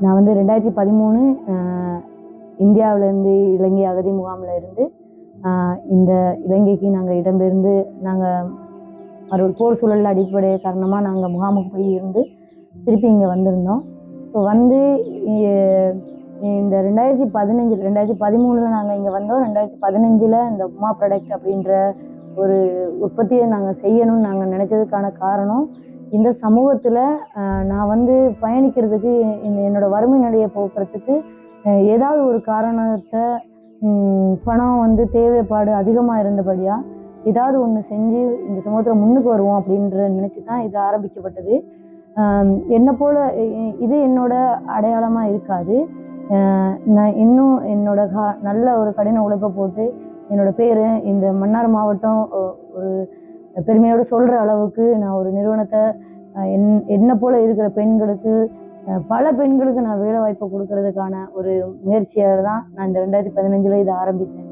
நான் வந்து 2013 இந்தியாவிலேருந்து இலங்கை அகதி முகாமில் இருந்து இந்த இலங்கைக்கு நாங்கள் இடம்பெயர்ந்து நாங்கள் ஒரு போர் சூழல் அடிப்படை காரணமாக நாங்கள் முகாமுக்கு போய் இருந்து திருப்பி இங்கே வந்திருந்தோம். ஸோ வந்து இந்த 2013 நாங்கள் இங்கே வந்தோம். 2015 இந்த உமா ப்ராடக்ட் அப்படின்ற ஒரு உற்பத்தியை நாங்கள் செய்யணும்னு நாங்கள் நினச்சதுக்கான காரணம், இந்த சமூகத்தில் நான் வந்து பயணிக்கிறதுக்கு என்னோடய வறுமை நிலையை போக்குறதுக்கு ஏதாவது ஒரு காரணத்தை பணம் வந்து தேவைப்பாடு அதிகமாக இருந்தபடியாக ஏதாவது ஒன்று செஞ்சு இந்த சமூகத்தில் முன்னுக்கு வருவோம் அப்படின்ற நினச்சி தான் இது ஆரம்பிக்கப்பட்டது. என்னை போல் இது என்னோட அடையாளமாக இருக்காது. நான் இன்னும் என்னோட நல்ல ஒரு கடின உழைப்பை போட்டு என்னோட பேர் இந்த மன்னார் மாவட்டம் ஒரு பெருமையோடு சொல்கிற அளவுக்கு நான் ஒரு நிறுவனத்தை என்னை போல் இருக்கிற பெண்களுக்கு பல பெண்களுக்கு நான் வேலை வாய்ப்பை கொடுக்கறதுக்கான ஒரு முயற்சியாக தான் நான் இந்த 2015 இதை ஆரம்பித்தேன்.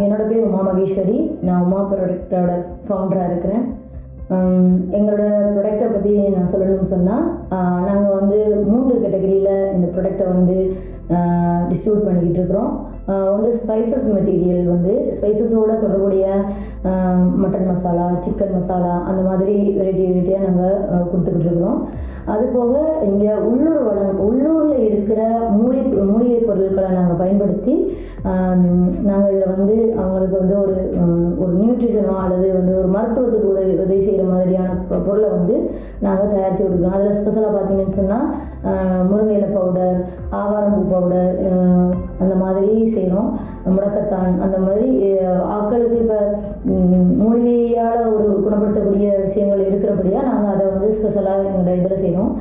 என்னோட பேர் உமா மகேஸ்வரி. நான் உமா ப்ராடக்டோட ஃபவுண்டராக இருக்கிறேன். எங்களோட ப்ராடக்டை பற்றி நான் சொல்லணும்னு சொன்னால், நாங்கள் வந்து 3 கேட்டகரியில் இந்த ப்ராடக்டை வந்து டிஸ்ட்ரிபியூட் பண்ணிக்கிட்டு இருக்கிறோம். ஒன்று ஸ்பைசஸ் மெட்டீரியல், வந்து ஸ்பைசஸோட தொடர்புடைய மட்டன் மசாலா, சிக்கன் மசாலா, அந்த மாதிரி வெரைட்டியாக நாங்கள் கொடுத்துக்கிட்டு இருக்கிறோம். அது போக இங்கே உள்ளூரில் இருக்கிற மூலிகை பொருட்களை நாங்கள் பயன்படுத்தி நாங்கள் இதில் வந்து அவங்களுக்கு வந்து ஒரு நியூட்ரிஷனோ அல்லது வந்து ஒரு மருத்துவத்துக்கு உதவி செய்கிற மாதிரியான பொருளை வந்து நாங்கள் தயாரித்து கொடுக்குறோம். அதில் ஸ்பெஷலாக பார்த்தீங்கன்னு சொன்னால் முருங்கை இலை பவுடர், ஆவாரம்பூ பவுடர், அந்த மாதிரி செய்கிறோம். முடக்கத்தான், அந்த மாதிரி ஆட்களுக்கு இப்போ மூலிகையால் ஒரு குணப்படுத்தக்கூடிய விஷயங்கள் இருக்கிறபடியாக நாங்கள் அதை வந்து ஸ்பெஷலாக எங்களோட இதில் செய்கிறோம்.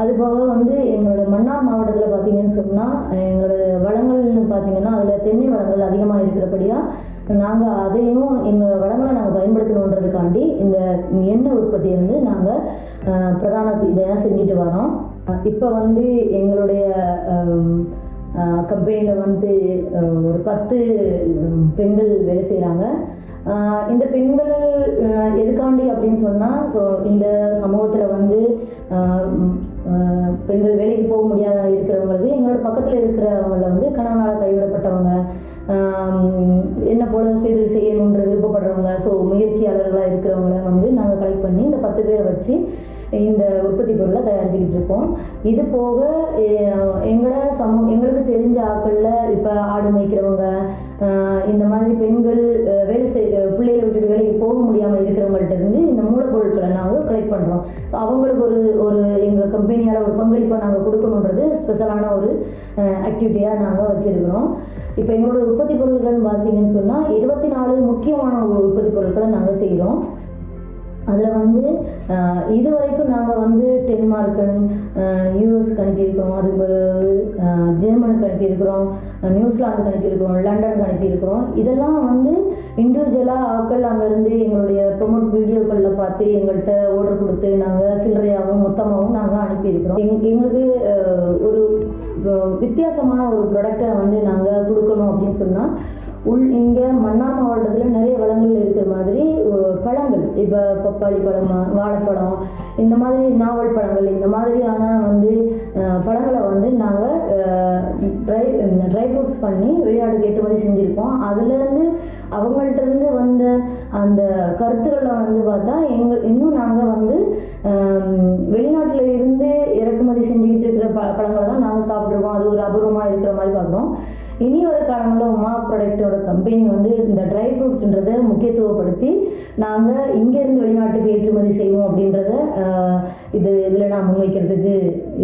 அது போக வந்து எங்களோட மன்னார் மாவட்டத்தில் பார்த்தீங்கன்னு சொன்னால் எங்களோட வளங்கள்னு பார்த்தீங்கன்னா அதில் தென்னை வளங்கள் அதிகமாக இருக்கிறபடியாக நாங்கள் அதையும் எங்கள் வளங்களை நாங்கள் பயன்படுத்தணுன்றதுக்காண்டி இந்த எண்ணெய் உற்பத்தியை வந்து நாங்கள் பிரதான இதையாக செஞ்சுட்டு வரோம். இப்போ வந்து எங்களுடைய கம்பெனியில் வந்து ஒரு 10 பெண்கள் வேலை செய்கிறாங்க. இந்த பெண்கள் எதுக்காண்டி அப்படின்னு சொன்னால், ஸோ இந்த சமூகத்தில் வந்து பெண்கள் வேலைக்கு போக முடியாத இருக்கிறவங்களுக்கு, எங்களோட பக்கத்தில் இருக்கிறவங்கள வந்து கணவனால் கைவிடப்பட்டவங்க, என்ன போல செய்யணுன்ற விருப்பப்படுறவங்க, ஸோ முயற்சியாளர்களாக இருக்கிறவங்கள வந்து நாங்கள் கலெக்ட் பண்ணி இந்த 10 பேரை வச்சு இந்த உற்பத்தி பொருளை தயாரிச்சுக்கிட்டு இருக்கோம். இது போக எங்களுக்கு தெரிஞ்ச ஆட்களில் இப்போ ஆடு மேய்க்கிறவங்க, இந்த மாதிரி பெண்கள் பிள்ளைகளை விட்டுட்டு வேலைக்கு போக முடியாமல் இருக்கிறவங்கள்ட்ட இருந்து இந்த மூலப்பொருட்களை நாங்கள் கலெக்ட் பண்ணுறோம். ஸோ அவங்களுக்கு ஒரு எங்கள் கம்பெனியால் ஒரு பங்களிப்பை நாங்கள் கொடுக்கணுன்றது ஸ்பெஷலான ஒரு ஆக்டிவிட்டியாக நாங்கள் வச்சுருக்கிறோம். இப்போ எங்களோட உற்பத்தி பொருட்கள்னு பார்த்தீங்கன்னு சொன்னால் 24 முக்கியமான உற்பத்தி பொருட்களை நாங்கள் செய்கிறோம். அதில் வந்து இது வரைக்கும் நாங்கள் வந்து டென்மார்க்கு, யூஎஸ்க்கு அனுப்பியிருக்கிறோம், அதுக்கு ஒரு ஜெர்மனுக்கு அனுப்பியிருக்கிறோம், நியூசிலாந்துக்கு அனுப்பியிருக்கிறோம், லண்டனுக்கு அனுப்பியிருக்கிறோம். இதெல்லாம் வந்து இண்டிவிஜுவலாக ஆட்கள் அங்கேருந்து எங்களுடைய ப்ரொமோட் வீடியோக்களில் பார்த்து எங்கள்கிட்ட ஆர்டர் கொடுத்து நாங்கள் சில்லறையாகவும் மொத்தமாகவும் நாங்கள் அனுப்பியிருக்கிறோம். எங்களுக்கு ஒரு வித்தியாசமான ஒரு ப்ராடக்டை வந்து நாங்கள் கொடுக்கணும் அப்படின்னு சொன்னால், இங்கே மன்னார் மாவட்டத்தில் நிறைய வளங்கள் இருக்கிற மாதிரி பழங்கள், இப்போ பப்பாளி பழம், வாழைப்பழம், இந்த மாதிரி நாவல் பழங்கள், இந்த மாதிரியான வந்து பழங்களை வந்து நாங்கள் ட்ரை ஃப்ரூட்ஸ் பண்ணி வெளிநாட்டுக்கு ஏற்றுமதி செஞ்சுருக்கோம். அதுலேருந்து அவங்கள்ட்ட வந்த அந்த கருத்துக்களை வந்து பார்த்தா இன்னும் நாங்கள் வந்து வெளிநாட்டில் இருந்து இறக்குமதி செஞ்சுக்கிட்டு இருக்கிற பழங்களை தான் நாங்கள் சாப்பிட்ருக்கோம். அது ஒரு அபூர்வமாக இருக்கிற மாதிரி பார்க்குறோம். இனி ஒரு காலங்களில் உமா ப்ராடக்டோட கம்பெனி வந்து இந்த ட்ரை ஃப்ரூட்ஸ்ன்றதை முக்கியத்துவப்படுத்தி நாங்கள் இங்கேருந்து வெளிநாட்டுக்கு ஏற்றுமதி செய்வோம் அப்படின்றத இதில் நான் முன்வைக்கிறதுக்கு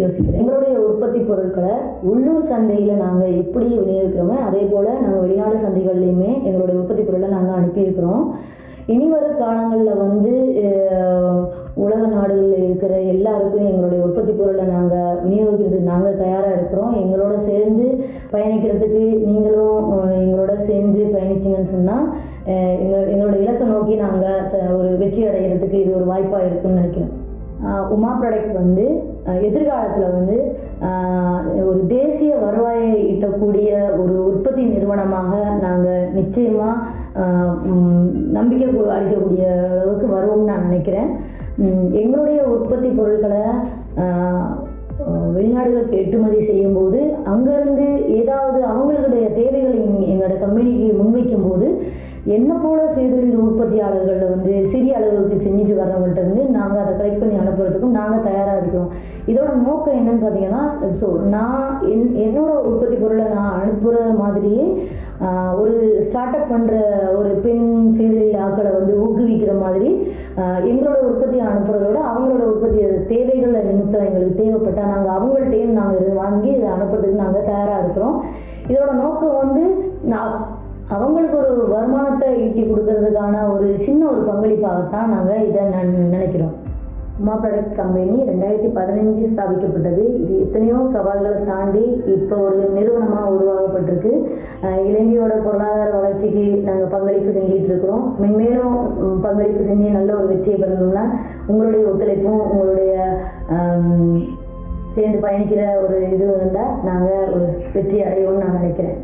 யோசிக்கிறேன். எங்களுடைய உற்பத்தி பொருட்களை உள்ளூர் சந்தையில் நாங்கள் எப்படி விநியோகிக்கிறோமோ அதே போல் நாங்கள் வெளிநாடு சந்தைகள்லையுமே எங்களுடைய உற்பத்தி பொருளை நாங்கள் அனுப்பியிருக்கிறோம். இனி வரும் காலங்களில் வந்து உலக நாடுகளில் இருக்கிற எல்லாருக்கும் எங்களுடைய உற்பத்தி பொருளை நாங்கள் விநியோகிக்கிறதுக்கு நாங்கள் தயாராக இருக்கிறோம். எங்களோட சேர்ந்து பயணிக்கிறதுக்கு நீங்களும் எங்களோட சேர்ந்து பயணிச்சிங்கன்னு சொன்னால் எங்களோட இலக்கை நோக்கி நாங்கள் ஒரு வெற்றி அடைகிறதுக்கு இது ஒரு வாய்ப்பாக இருக்குன்னு நினைக்கிறேன். உமா ப்ராடக்ட் வந்து எதிர்காலத்தில் வந்து ஒரு தேசிய வருவாயை ஈட்டக்கூடிய ஒரு உற்பத்தி நிறுவனமாக நாங்கள் நிச்சயமாக நம்பிக்கை அளிக்கக்கூடிய அளவுக்கு வருவோம்னு நான் நினைக்கிறேன். எங்களுடைய உற்பத்தி பொருட்களை வெளிநாடுகளுக்கு ஏற்றுமதி செய்யும்போது அங்கேருந்து ஏதாவது அவங்களுடைய தேவைகளை எங்களோட கம்பெனிக்கு முன்வைக்கும் போது என்ன போல சுயதொழில் உற்பத்தியாளர்களில் வந்து சிறிய அளவுக்கு செஞ்சுட்டு வர்றவங்கள்ட்ட இருந்து நாங்கள் அதை கலெக்ட் பண்ணி அனுப்புறதுக்கும் நாங்கள் தயாராக இருக்கிறோம். இதோட நோக்கம் என்னன்னு பார்த்தீங்கன்னா, ஸோ நான் என்னோட உற்பத்தி பொருளை நான் அனுப்புகிற மாதிரியே ஒரு ஸ்டார்ட் அப் பண்ணுற ஒரு பெண் சுயதொழில் ஆக்களை வந்து ஊக்குவிக்கிற மாதிரி எங்களோட உற்பத்தியை அனுப்புறதோட அவங்களோட உற்பத்தி தேவைகள் நிமித்தம் எங்களுக்கு தேவைப்பட்டால் நாங்கள் அவங்கள்ட்டையும் நாங்கள் வாங்கி இதை அனுப்புறதுக்கு நாங்கள் தயாராக இருக்கிறோம். இதோட நோக்கம் வந்து அவங்களுக்கு ஒரு வருமானத்தை ஈட்டி கொடுக்கறதுக்கான ஒரு சின்ன ஒரு பங்களிப்பாகத்தான் நாங்கள் இதை நினைக்கிறோம். Uma product company 2015 ஸ்தாபிக்கப்பட்டது. இது எத்தனையோ சவால்களை தாண்டி இப்போ ஒரு நிறுவனமாக உருவாக்கப்பட்டிருக்கு. இலங்கையோட பொருளாதார வளர்ச்சிக்கு நாங்கள் பங்களிப்பு செஞ்சுட்டு இருக்கிறோம். மென்மேலும் பங்களிப்பு செஞ்சு நல்ல ஒரு வெற்றியை பெறணும்னா உங்களுடைய ஒத்துழைப்பும் உங்களுடைய சேர்ந்து பயணிக்கிற ஒரு இது இருந்தால் நாங்கள் ஒரு வெற்றி அடைவோம்னு நான் நினைக்கிறேன்.